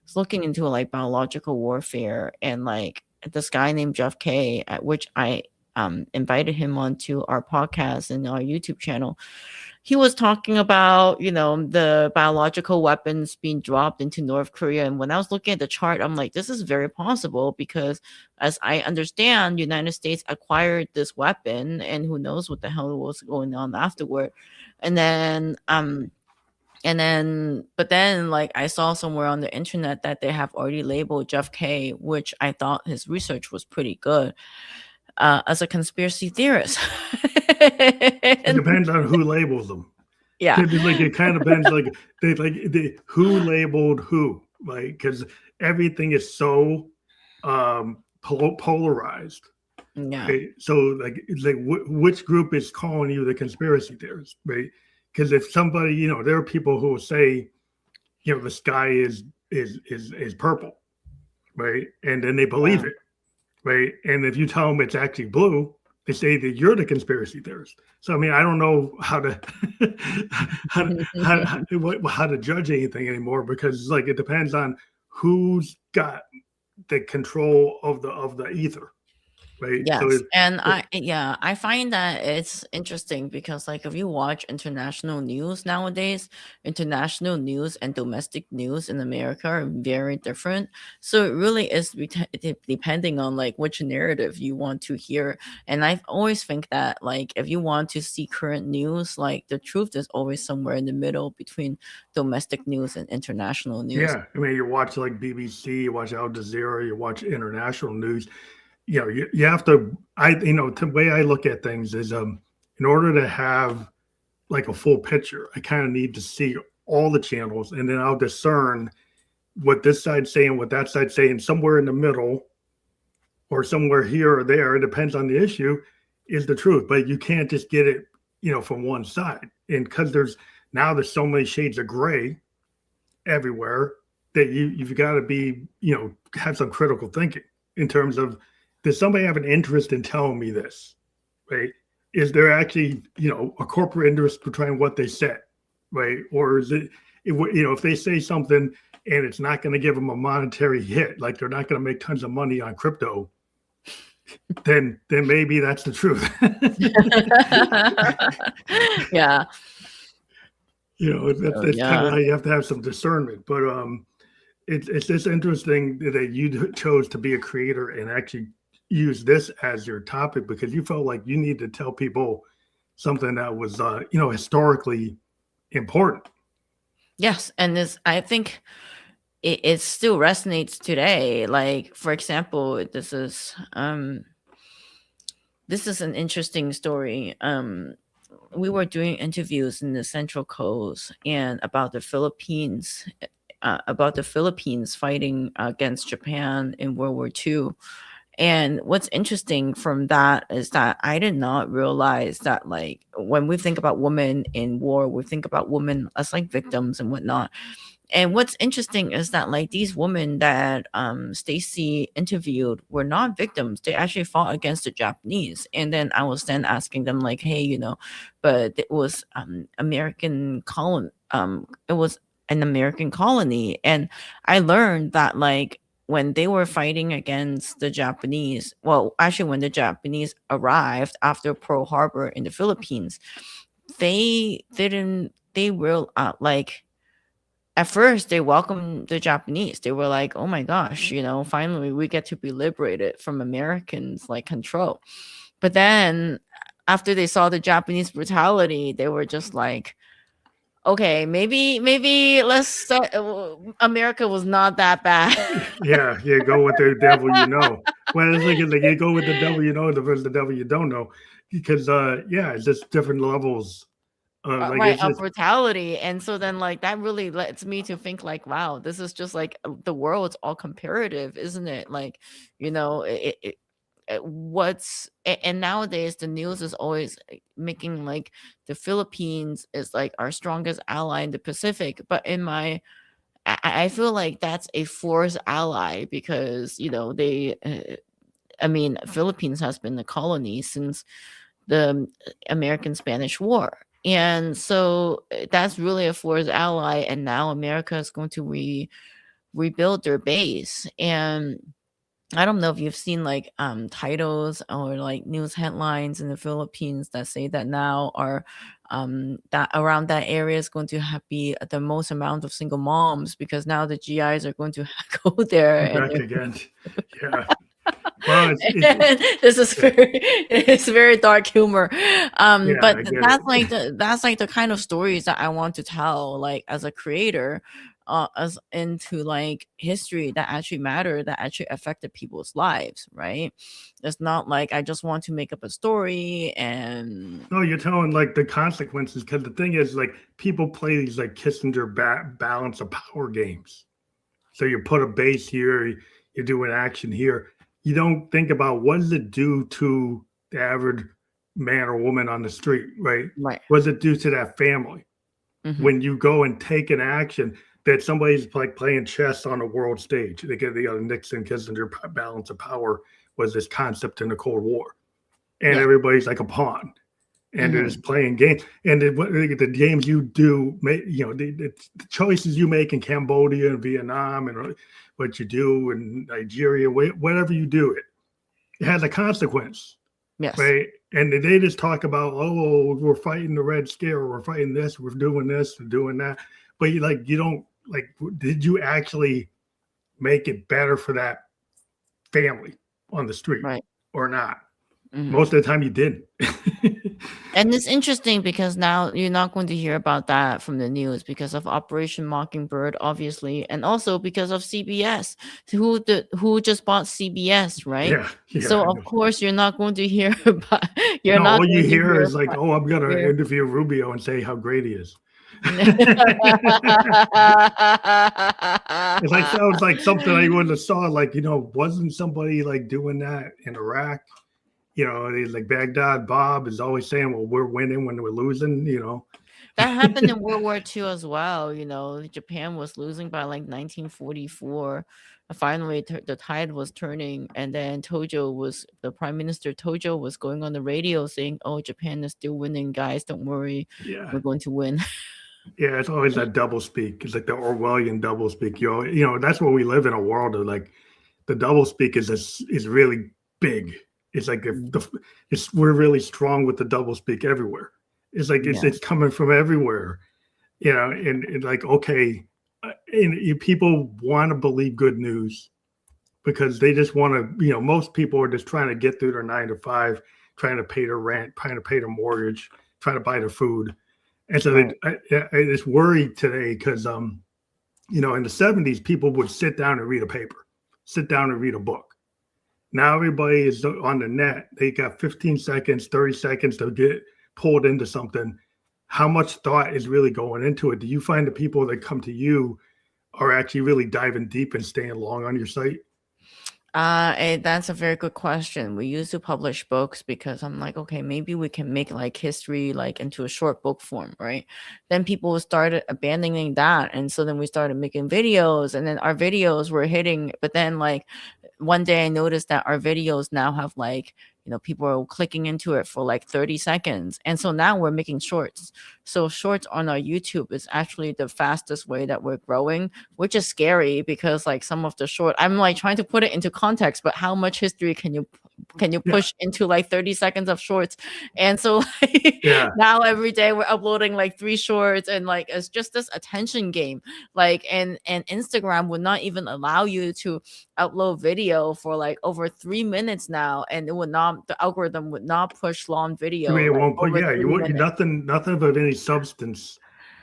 was looking into like biological warfare, and like this guy named Jeff K, at which I invited him onto our podcast and our YouTube channel. He was talking about, the biological weapons being dropped into North Korea. And when I was looking at the chart, I'm like, this is very possible because, as I understand, United States acquired this weapon, and who knows what the hell was going on afterward. And then, but then, like, I saw somewhere on the internet that they have already labeled Jeff K, which I thought his research was pretty good, as a conspiracy theorist. It depends on who labels them. Yeah. Like it kind of depends, like the who labeled who, like because everything is so polarized. Yeah. Right? So like it's like which group is calling you the conspiracy theorist, right? Because if somebody, there are people who will say, the sky is purple, right, and then they believe Yeah. it, right? And if you tell them it's actually blue, they say that you're the conspiracy theorist. So I mean, I don't know how to how to judge anything anymore because like it depends on who's got the control of the ether, right? So Yes, and I find that it's interesting because, like, if you watch international news nowadays, international news and domestic news in America are very different. So it really is depending on like which narrative you want to hear. And I always think that, like, if you want to see current news, like, the truth is always somewhere in the middle between domestic news and international news. yeah, I mean, you watch like BBC, you watch Al Jazeera, you watch international news. You have to. The way I look at things is, in order to have like a full picture, I kind of need to see all the channels, and then I'll discern what this side's saying, what that side's saying, somewhere in the middle, or somewhere here or there. It depends on the issue, is the truth. But you can't just get it, from one side, and because there's so many shades of gray everywhere that you've got to be, have some critical thinking in terms of, does somebody have an interest in telling me this, right? Is there actually, a corporate interest behind what they said, right? Or is it, if they say something and it's not going to give them a monetary hit, like they're not going to make tons of money on crypto, then maybe that's the truth. Yeah. That's kind of how you have to have some discernment. But it's just interesting that you chose to be a creator and actually use this as your topic because you felt like you need to tell people something that was historically important. Yes, and I think it still resonates today. Like, for example, this is an interesting story. We were doing interviews in the Central Coast and about the Philippines, fighting against Japan in World War II. And what's interesting from that is that I did not realize that, like, when we think about women in war, we think about women as like victims and whatnot. And what's interesting is that, like, these women that Stacy interviewed were not victims. They actually fought against the Japanese. And then I was then asking them, like, hey, but it was American colony. It was an American colony. And I learned that, like, when they were fighting against the Japanese, well, actually, when the Japanese arrived after Pearl Harbor in the Philippines, they were like, at first they welcomed the Japanese. They were like, oh my gosh, finally we get to be liberated from Americans, like, control. But then after they saw the Japanese brutality, they were just like, okay, maybe let's start. America was not that bad. Yeah, go with the devil you know. Well, it's like you go with the devil you know versus the devil you don't know, because it's just different levels. Right, of brutality. And so then, like, that really lets me to think, like, wow, this is just like the world's all comparative, isn't it? Like, and nowadays the news is always making like the Philippines is like our strongest ally in the Pacific, but I feel like that's a forced ally because Philippines has been a colony since the American Spanish War. And so that's really a forced ally. And now America is going to rebuild their base. And I don't know if you've seen like titles or like news headlines in the Philippines that say that now are that around that area is going to be the most amount of single moms, because now the GIs are going to go there, and Back again. Yeah. Well, this is yeah, it's very dark humor. yeah, But I get that's it. like the kind of stories that I want to tell, like as a creator, as into like history that actually matter, that actually affected people's lives, right? It's not like I just want to make up a story and No, you're telling like the consequences, because the thing is, like, people play these like Kissinger balance of power games. So you put a base here, you do an action here. You don't think about what does it do to the average man or woman on the street, right? right. What does it do to that family Hmm. when you go and take an action that somebody's like playing chess on a world stage? They get the Nixon Kissinger balance of power was this concept in the Cold War, and Yeah. everybody's like a pawn and they're Hmm. just playing games. And the games you do, the choices you make in Cambodia and Vietnam, and what you do in Nigeria, whatever you do, it has a consequence, Yes. right? And they just talk about, oh, we're fighting the Red Scare, we're fighting this, we're doing this, and doing that. But you don't like. Did you actually make it better for that family on the street Right. or not? Hmm. Most of the time, you didn't. And it's interesting because now you're not going to hear about that from the news because of Operation Mockingbird, obviously, and also because of CBS, who just bought CBS, right? Yeah, yeah. So of course you're not going to hear about you're No, not all you going to hear hear is like, "Oh, I'm gonna hear. interview Rubio and say how great he is." It's like sounds like something I wouldn't have saw. Like, wasn't somebody like doing that in Iraq? Like Baghdad Bob is always saying, "Well, we're winning when we're losing." That happened in World War II as well. Japan was losing by like 1944. Finally, the tide was turning, and then the Prime Minister Tojo was going on the radio saying, "Oh, Japan is still winning, guys. Don't worry, Yeah, we're going to win." yeah. It's always that double speak. It's like the Orwellian double speak. That's where we live in a world of like the double speak is really big. It's like if Mm. we're really strong with the double speak everywhere. It's like it's Yeah, it's coming from everywhere, and like okay, and people want to believe good news because they just want to. Most people are just trying to get through their 9 to 5, trying to pay their rent, trying to pay their mortgage, trying to buy their food, and so right. I just worried today because in the 70s people would sit down and read a paper, sit down and read a book. Now everybody is on the net. They got 15 seconds, 30 seconds to get pulled into something. How much thought is really going into it? Do you find the people that come to you are actually really diving deep and staying long on your site? That's a very good question. We used to publish books because I'm like, okay, maybe we can make like history like into a short book form, right? Then people started abandoning that, and so then we started making videos, and then our videos were hitting. But then like one day I noticed that our videos now have like, people are clicking into it for like 30 seconds. And so now we're making shorts. So shorts on our YouTube is actually the fastest way that we're growing, which is scary because like some of the short, I'm like trying to put it into context, but how much history can you Yeah, push into like 30 seconds of shorts? And so like yeah. now every day we're uploading like 3 shorts, and like it's just this attention game. Like and Instagram would not even allow you to upload video for like over 3 minutes now, and the algorithm would not push long I video mean, it like won't put. over Yeah, you three would. minutes. Nothing of any substance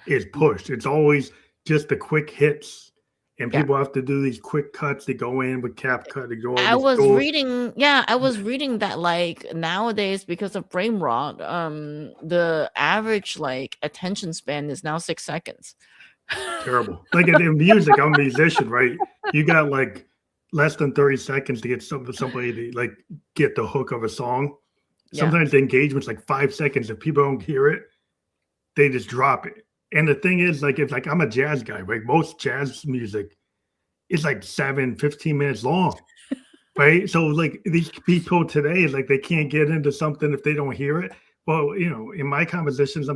is pushed. It's always just the quick hits, and Yeah. people have to do these quick cuts. They go in with CapCut. They do all I these was tools. reading, yeah, I was reading that like nowadays because of brain rot, the average like attention span is now 6 seconds. Terrible. Like in music, I'm a musician, right? You got like less than 30 seconds to get somebody to like get the hook of a song. Yeah. Sometimes the engagement's like 5 seconds. If people don't hear it, they just drop it. And the thing is, like, it's like I'm a jazz guy, right? Most jazz music is like 7, 15 minutes long, right? So like these people today, like they can't get into something if they don't hear it. Well, in my conversations,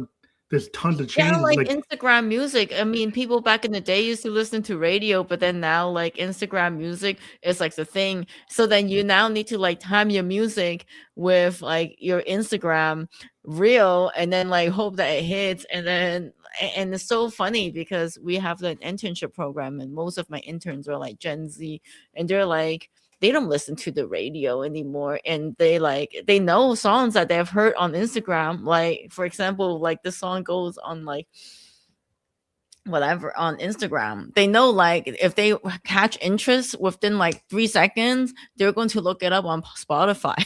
there's tons of Yeah, changes. like Like, Instagram music. I mean, people back in the day used to listen to radio, but then now like Instagram music is like the thing. So then you now need to like time your music with like your Instagram reel and then like hope that it hits. And then and it's so funny because we have the internship program and most of my interns are like Gen Z and they're like they don't listen to the radio anymore and they know songs that they've heard on Instagram, like for example like the song goes on like whatever on Instagram. They know like if they catch interest within like 3 seconds they're going to look it up on Spotify.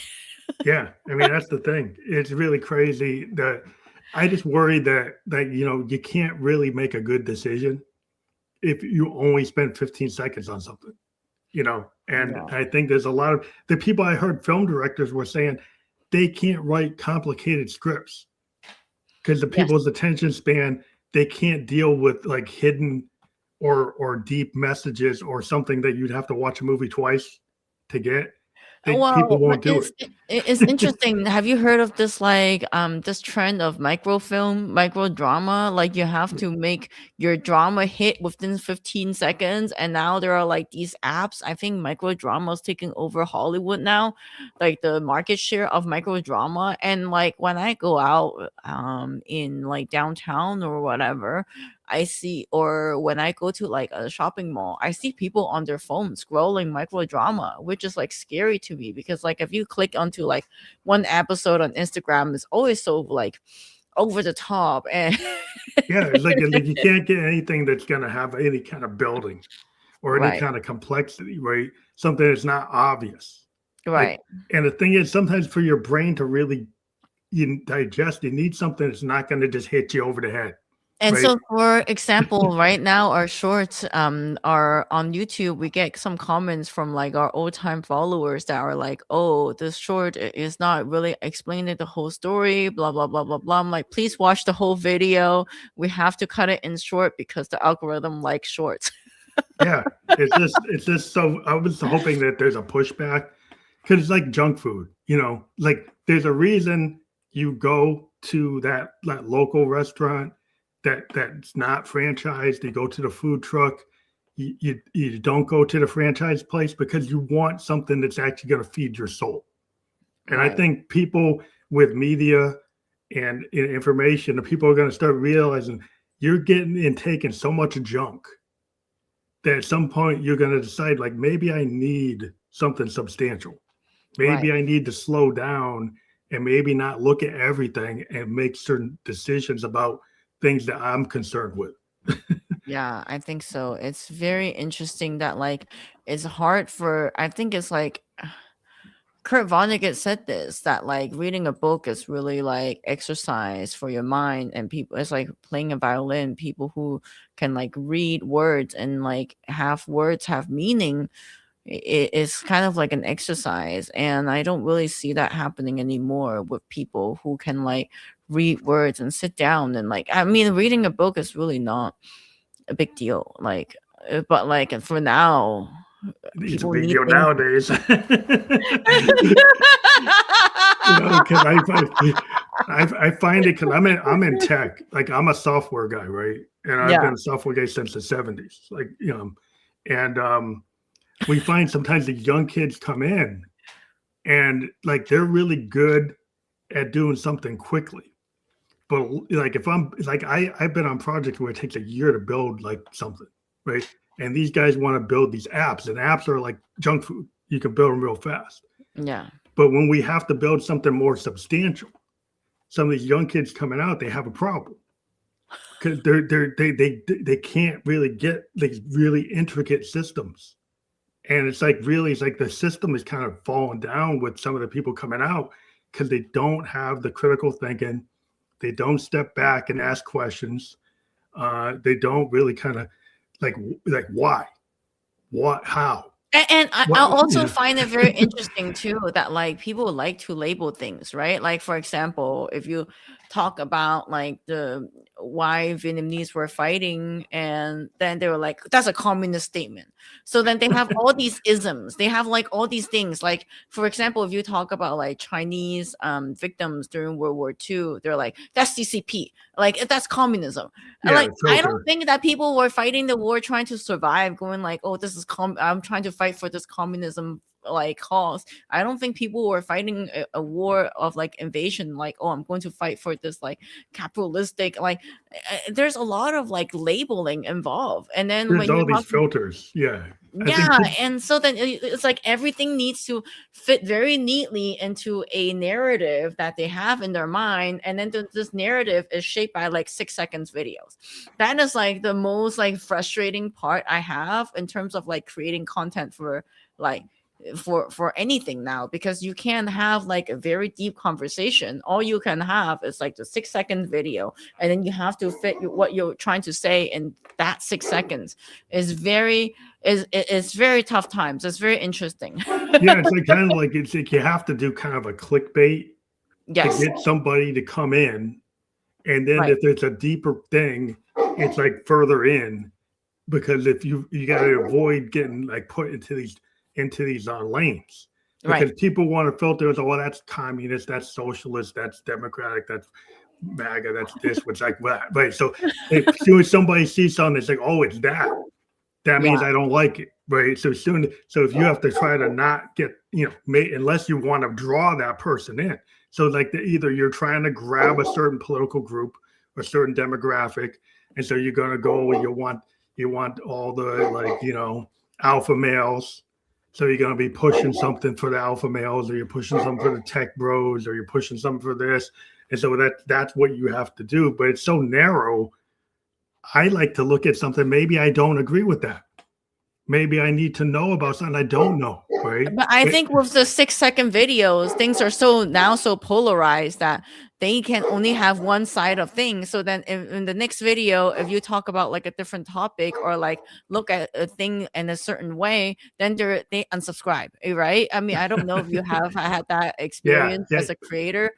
yeah, I mean that's the thing. It's really crazy that I just worry that you can't really make a good decision if you only spend 15 seconds on something. And Yeah. I think there's a lot of the people I heard film directors were saying they can't write complicated scripts because the Yes. people's attention span, they can't deal with like hidden or deep messages or something that you'd have to watch a movie twice to get. People Well, but won't do it. it's interesting. Have you heard of this like this trend of microfilm, micro drama? Like you have to make your drama hit within 15 seconds, and now there are like these apps. I think micro drama is taking over Hollywood now, like the market share of micro drama. And like when I go out in like downtown or whatever, I see, or when I go to like a shopping mall, I see people on their phone scrolling micro drama, which is like scary to me because like if you click onto like one episode on Instagram, it's always so like over the top and Yeah, it's like you can't get anything that's going to have any kind of building or any right, kind of complexity, right? Something that's not obvious. Like, right. and the thing is, sometimes for your brain to really digest, you need something that's not going to just hit you over the head, And right? so, for example, right now our shorts are on YouTube. We get some comments from like our old time followers that are like, "Oh, this short is not really explaining the whole story." Blah blah blah blah blah. I'm like, please watch the whole video. We have to cut it in short because the algorithm likes shorts. Yeah, it's just so I was hoping that there's a pushback because it's like junk food, like there's a reason you go to that local restaurant that's not franchised. You go to the food truck. You don't go to the franchise place because you want something that's actually going to feed your soul. And I Right. think people with media and information, the people are going to start realizing you're getting and taking so much junk that at some point you're going to decide like maybe I need something substantial. Right. Maybe I need to slow down and maybe not look at everything and make certain decisions about things that I'm concerned with. Yeah, I think so. It's very interesting that like it's hard for I think it's like Kurt Vonnegut said this that like reading a book is really like exercise for your mind and people it's like playing a violin. People who can like read words and like have words have meaning it's kind of like an exercise and I don't really see that happening anymore with people who can like read words and sit down and like I mean reading a book is really not a big deal like but like for now It's a people big need deal things. nowadays. Because I find it because I'm in tech. Like I'm a software guy, right? And I've Yeah. been a software guy since the 70s. Like, and we find sometimes the young kids come in and like they're really good at doing something quickly. But like if I'm like I've been on projects where it takes a year to build like something, right? And these guys want to build these apps, and apps are like junk food. You can build them real fast. Yeah. But when we have to build something more substantial, some of these young kids coming out, they have a problem because they can't really get these really intricate systems. And it's like the system is kind of falling down with some of the people coming out because they don't have the critical thinking. They don't step back and ask questions. They don't really kind of like why, what, how, And I what, also find it very interesting too that like people like to label things, right? Like for example, if you talk about like the why Vietnamese were fighting, and then they were like, that's a communist statement. So then they have all these isms. They have like all these things. Like, for example, if you talk about like Chinese victims during World War II, they're like, that's CCP. Like, that's communism. Like, I don't think that people were fighting the war trying to survive, going like, oh, this is I'm trying to fight for this communism like cause. I don't think people were fighting a war of like invasion, like, oh, I'm going to fight for this like capitalistic, like there's a lot of like labeling involved. And then there's when all you're these talking, filters. Yeah. and so then it's like everything needs to fit very neatly into a narrative that they have in their mind, and then this narrative is shaped by like 6 seconds videos. That is like the most like frustrating part I have in terms of like creating content for like for anything now, because you can't have like a very deep conversation. All you can have is like the 6 second video, and then you have to fit what you're trying to say in that 6 seconds. Is very tough times. It's very interesting. Yeah, it's like kind of like it's like you have to do kind of a clickbait Yes. to get somebody to come in, and then Right. if it's a deeper thing, it's like further in, because if you got to avoid getting like put into these lanes, because people want to filter as, oh, well, that's communist, that's socialist, that's democratic, that's MAGA, that's this, what's like that. Right. So as soon as somebody sees something, it's like, oh, it's that means I don't like it. Right. So if you have to try to not get, unless you want to draw that person in. So like either you're trying to grab a certain political group or certain demographic, and so you're going to go and you want all the like, alpha males. So you're going to be pushing something for the alpha males, or you're pushing something for the tech bros, or you're pushing something for this. And so that's what you have to do. But it's so narrow. I like to look at something. Maybe I don't agree with that. Maybe I need to know about something I don't know. Right. But I think with the 6 second videos, things are so polarized that they can only have one side of things. So then in the next video, if you talk about like a different topic or like look at a thing in a certain way, then they unsubscribe, right? I mean, I don't know if you have had that experience as a creator.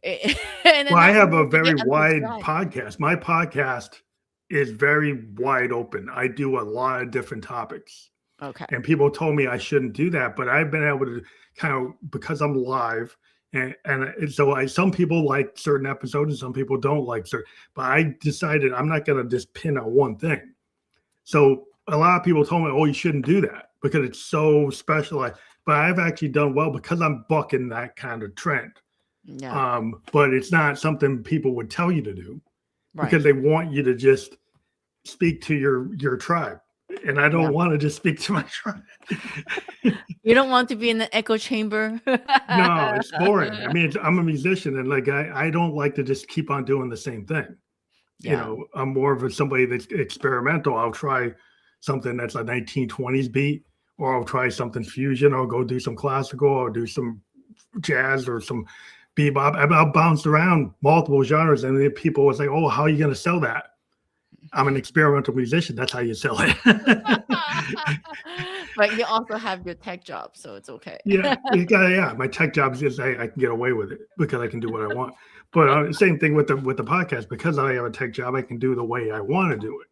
Well, I have a very wide podcast. My podcast is very wide open. I do a lot of different topics. Okay. And people told me I shouldn't do that, but I've been able to kind of, because I'm live, and so some people like certain episodes and some people don't like certain, but I decided I'm not going to just pin on one thing. So a lot of people told me, oh, you shouldn't do that because it's so specialized. But I've actually done well because I'm bucking that kind of trend. Yeah. But it's not something people would tell you to do, because they want you to just speak to your tribe. And I don't want to just speak to my tribe. You don't want to be in the echo chamber. No, it's boring. I mean, I'm a musician, and like I don't like to just keep on doing the same thing. Yeah. I'm more of somebody that's experimental. I'll try something that's a 1920s beat, or I'll try something fusion, or I'll go do some classical, or do some jazz or some bebop. I'll bounce around multiple genres, and then people will say, oh, how are you going to sell that? I'm an experimental musician. That's how you sell it. But you also have your tech job, so it's okay. Yeah. My tech job is I can get away with it because I can do what I want. But same thing with the podcast. Because I have a tech job, I can do the way I want to do it.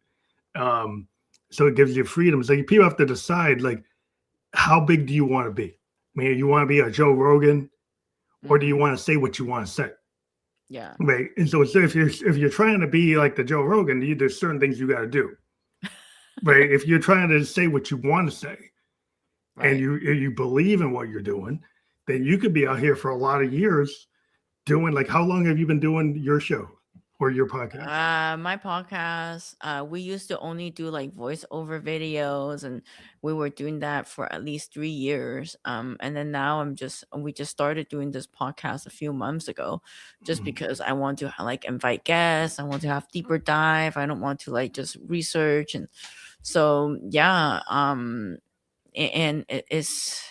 So it gives you freedom. So people have to decide, like, how big do you want to be? I mean, you want to be a Joe Rogan, or do you want to say what you want to say? Yeah. Right. And so if you're trying to be like the Joe Rogan, there's certain things you got to do. Right. If you're trying to say what you want to say, and you believe in what you're doing, then you could be out here for a lot of years doing, like, how long have you been doing your show or your podcast? My podcast, we used to only do like voiceover videos, and we were doing that for at least 3 years. And then now we just started doing this podcast a few months ago, just because I want to like invite guests. I want to have deeper dive. I don't want to like just research. And so, yeah. And it's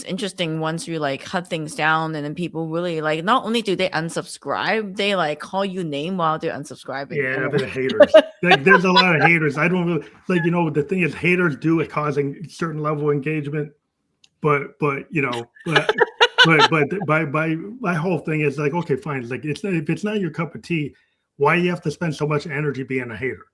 interesting once you like cut things down, and then people really like, not only do they unsubscribe, they like call you name while they're unsubscribing. Yeah, but haters. Like, there's a lot of haters. I don't really like, the thing is, haters do it causing certain level of engagement, but but by my whole thing is like, okay, fine. Like it's not, if it's not your cup of tea, why you have to spend so much energy being a hater?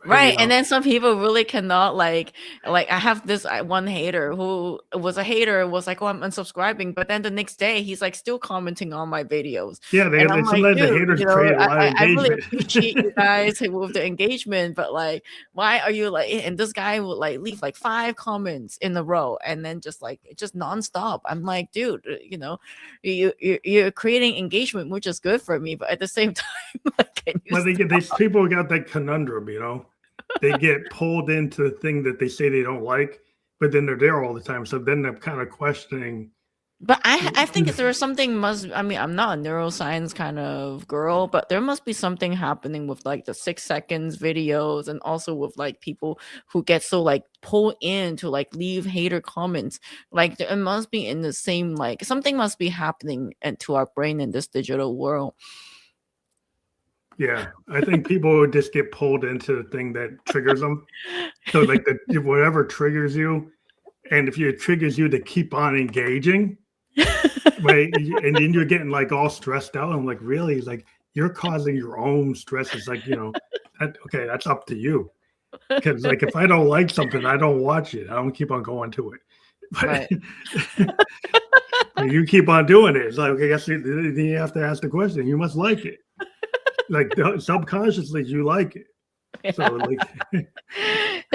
Right, Right, and then some people really cannot like I have this one hater who was a hater, was like, "Oh, I'm unsubscribing," but then the next day he's like still commenting on my videos, yeah. and I'm like, Sometimes the dude, haters create a lot of I really engagement. appreciate you guys with the engagement, but like, why are you like? And this guy would like leave like 5 comments in a row, and then just nonstop. I'm like, dude, you're creating engagement, which is good for me, but at the same time, like, can you But these people got that conundrum, they get pulled into the thing that they say they don't like, but then they're there all the time. So then they're kind of questioning. But I think there's something I mean, I'm not a neuroscience kind of girl, but there must be something happening with like the 6 seconds videos, and also with like people who get so like pulled in to like leave hater comments. Like it must be in the same, like something must be happening to our brain in this digital world. Yeah, I think people would just get pulled into the thing that triggers them. So like whatever triggers you, and if it triggers you to keep on engaging, right, and then you're getting like all stressed out. I'm like, really, like you're causing your own stress. It's like, okay, that's up to you. Because like if I don't like something, I don't watch it. I don't keep on going to it. Right. But you keep on doing it. It's like, okay, I guess you have to ask the question. You must like it. Like subconsciously, you like it. So like,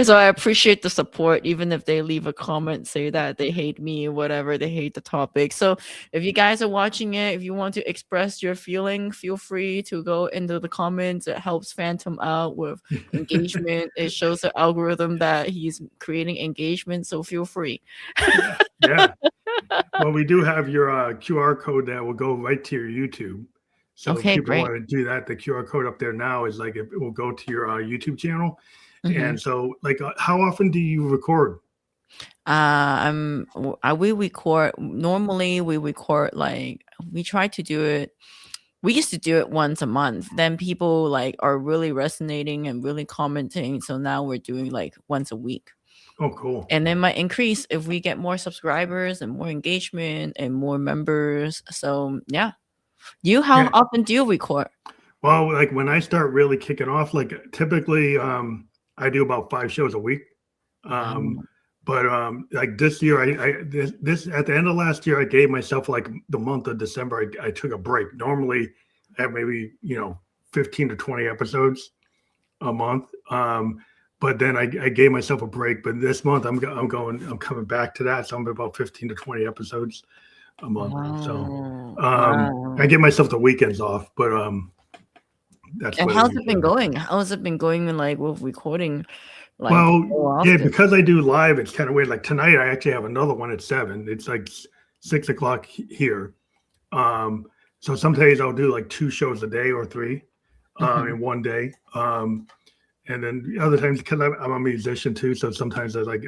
so I appreciate the support, even if they leave a comment, say that they hate me or whatever, they hate the topic. So if you guys are watching it, if you want to express your feeling, feel free to go into the comments. It helps Phantom out with engagement. It shows the algorithm that he's creating engagement, so feel free. yeah. Well, we do have your QR code that will go right to your YouTube. So okay, if people great. want to do that, the QR code up there now is like it will go to your YouTube channel. Mm-hmm. And so, like, how often do you record? We record normally. We record like we try to do it. We used to do it once a month. Then people like are really resonating and really commenting. So now we're doing like once a week. Oh, cool. And it might increase if we get more subscribers and more engagement and more members. So yeah. How often do you record? Well, like when I start really kicking off, like typically I do about 5 shows a week. But like this year, this at the end of last year, I gave myself like the month of December. I took a break. Normally, I have maybe 15 to 20 episodes a month. But then I gave myself a break. But this month, I'm coming back to that. So I'm about 15 to 20 episodes a month. Wow. So I give myself the weekends off. But that's. And how's it been going? How's it been going like with recording? Like, well, yeah, because I do live, it's kind of weird. Like tonight, I actually have another one at 7. It's like 6 o'clock here. So some days I'll do like 2 shows a day or 3 in one day. And then other times, because I'm a musician too, so sometimes I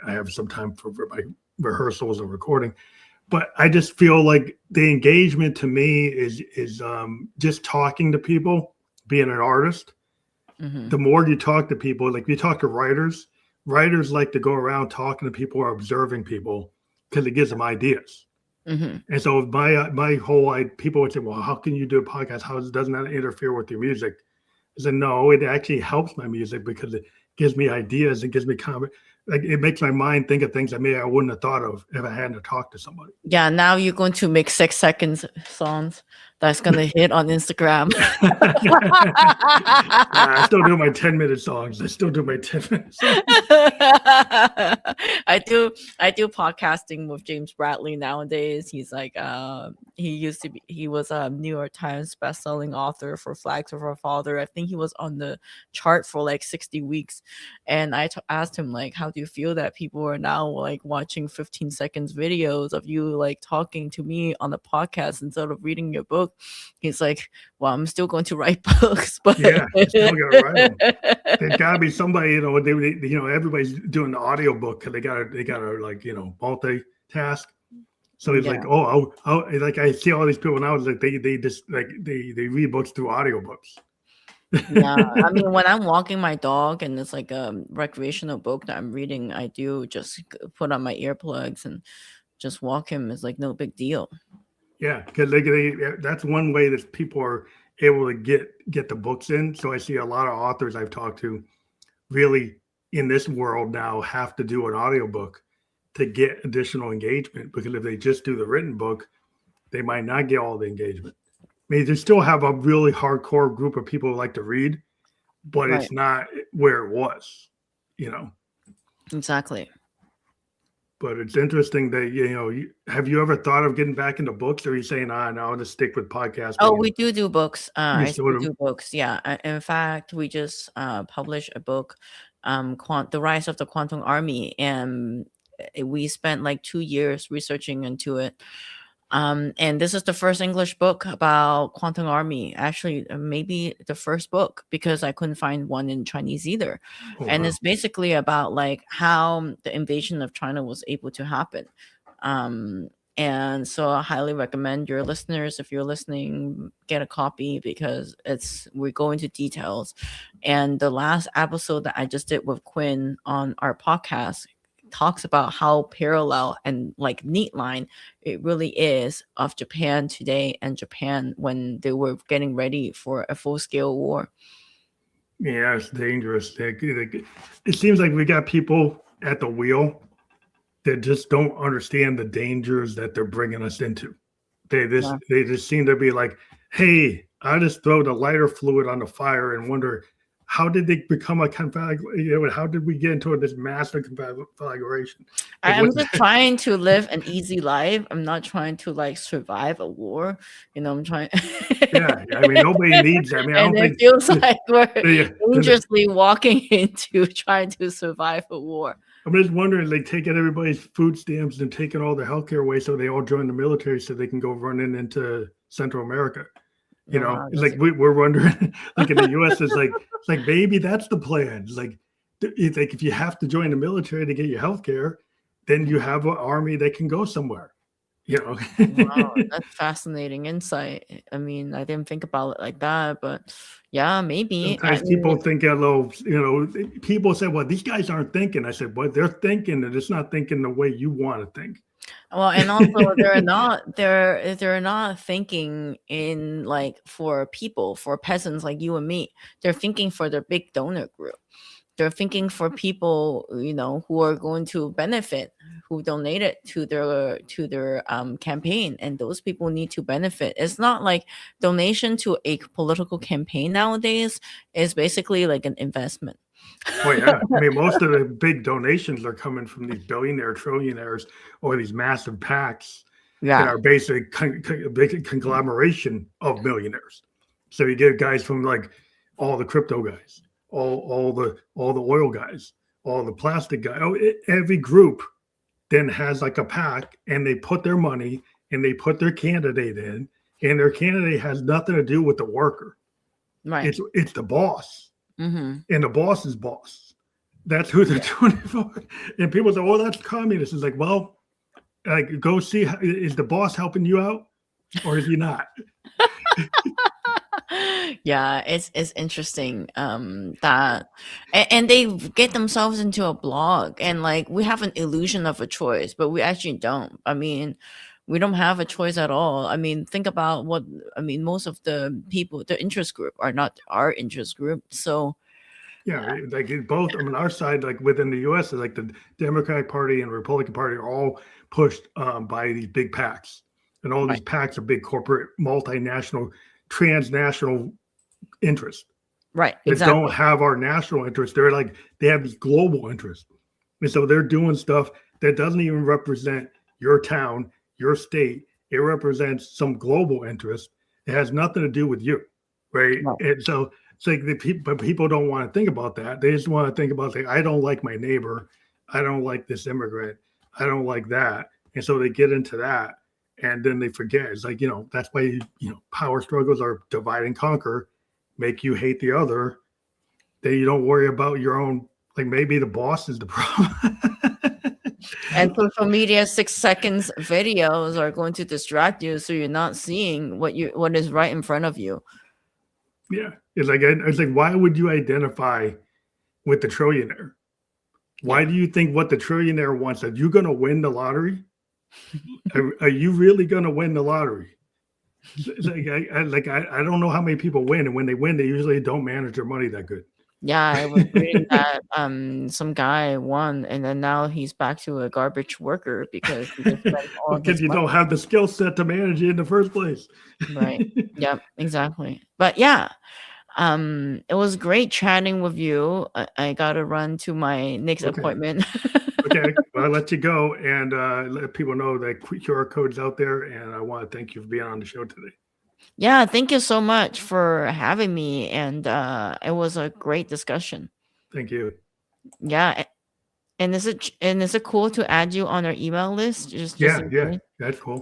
have some time for my rehearsals or recording. But I just feel like the engagement to me is just talking to people, being an artist. The more you talk to people, like you talk to writers like to go around talking to people or observing people because it gives them ideas. And so my whole people would say, well, how can you do a podcast? Doesn't that interfere with your music? I said, no, it actually helps my music because it gives me ideas. It gives me like it makes my mind think of things that maybe I wouldn't have thought of if I hadn't to talk to somebody. Yeah, now you're going to make 6 seconds songs that's gonna hit on Instagram. I still do my 10-minute songs. I still do my 10-minute songs. I do podcasting with James Bradley nowadays. He's like he was a New York Times bestselling author for Flags of Our Father. I think he was on the chart for like 60 weeks. And I asked him like, how do you feel that people are now like watching 15 seconds videos of you like talking to me on the podcast instead of reading your book? He's like, well, I'm still going to write books, but yeah, still gotta write them. There's gotta be somebody, everybody's doing the audio book because they gotta like multitask. So he's like, oh, like I see all these people now. It's like they just like they read books through audiobooks. Yeah, I mean, when I'm walking my dog and it's like a recreational book that I'm reading, I do just put on my earplugs and just walk him. It's like no big deal. Yeah, because that's one way that people are able to get the books in. So I see a lot of authors I've talked to really in this world now have to do an audiobook to get additional engagement, because if they just do the written book, they might not get all the engagement. I mean, they still have a really hardcore group of people who like to read, but Right. it's not where it was, you know. Exactly. But it's interesting that, have you ever thought of getting back into books, or are you saying, no, I'll just stick with podcasting? Oh, we do books. You I still still would do books. Yeah. In fact, we just published a book, The Rise of the Quantum Army, and we spent like 2 years researching into it. And this is the first English book about Quantum Army. Actually, maybe the first book, because I couldn't find one in Chinese either. Oh, And wow. it's basically about like how the invasion of China was able to happen. And so I highly recommend your listeners, if you're listening, get a copy, because we go into details. And the last episode that I just did with Quinn on our podcast talks about how parallel and like neat line it really is of Japan today and Japan when they were getting ready for a full-scale war. Yeah, it's dangerous. It seems like we got people at the wheel that just don't understand the dangers that they're bringing us into. They just seem to be like, hey, I just throw the lighter fluid on the fire and wonder, how did they become a conflagration? How did we get into this massive conflagration? I'm just trying to live an easy life. I'm not trying to like survive a war. I'm trying. Yeah, I mean, nobody needs that. I mean, I don't think it feels like we're dangerously walking into trying to survive a war. I'm just wondering, like, taking everybody's food stamps and taking all the healthcare away so they all join the military so they can go running into Central America. It's like we're wondering, like in the U.S., it's like, baby, that's the plan. It's like if you have to join the military to get your healthcare, then you have an army that can go somewhere. Wow, that's fascinating insight. I mean, I didn't think about it like that, but yeah, maybe. Sometimes people think a little, people say, well, these guys aren't thinking. I said, well, they're thinking, and it's not thinking the way you want to think. Well, and also they're not thinking in like for people, for peasants like you and me. They're thinking for their big donor group. They're thinking for people, who are going to benefit, who donated to their campaign, and those people need to benefit. It's not like donation to a political campaign nowadays is basically like an investment. Oh yeah, I mean, most of the big donations are coming from these billionaire trillionaires or these massive PACs that are basically a big conglomeration of millionaires. So you get guys from like all the crypto guys, all the oil guys, all the plastic guys. Every group then has like a PAC, and they put their money and they put their candidate in, and their candidate has nothing to do with the worker. Right. It's the boss. Mm-hmm. And the boss's boss. That's who they're doing it for. And people say, "Oh, that's communist." It's like, well, go see, is the boss helping you out, or is he not? Yeah, it's interesting that and they get themselves into a blog, and like we have an illusion of a choice, but we actually don't. I mean, we don't have a choice at all. I mean, think about most of the people, the interest group are not our interest group. So yeah, like both. I mean, our side, like within the U.S., is like the Democratic Party and Republican Party are all pushed by these big PACs, and all these PACs are big corporate, multinational, transnational interests. Right, that exactly. don't have our national interests. They have these global interests, and so they're doing stuff that doesn't even represent your town, your state. It represents some global interest. It has nothing to do with you, right? No. And so it's like but people don't want to think about that. They just want to think about I don't like my neighbor, I don't like this immigrant, I don't like that, and so they get into that, and then they forget. It's like that's why power struggles are divide and conquer, make you hate the other. Then you don't worry about your own. Like maybe the boss is the problem. And social media 6 seconds videos are going to distract you, so you're not seeing what is right in front of you. Yeah, it's like why would you identify with the trillionaire? Why do you think what the trillionaire wants? That you're going to win the lottery? Are you really going to win the lottery? I don't know how many people win, and when they win, they usually don't manage their money that good. Yeah, I was reading that some guy won, and then now he's back to a garbage worker because he just spent all Because his you money. don't have the skill set to manage it in the first place. Right. Yep, exactly. But yeah, it was great chatting with you. I gotta run to my next Okay. appointment. Okay. Well, I'll let you go and let people know that QR code's out there. And I want to thank you for being on the show today. Yeah, thank you so much for having me, and it was a great discussion. Thank you. Yeah, and is it cool to add you on our email list just Yeah. in Yeah. case? That's cool.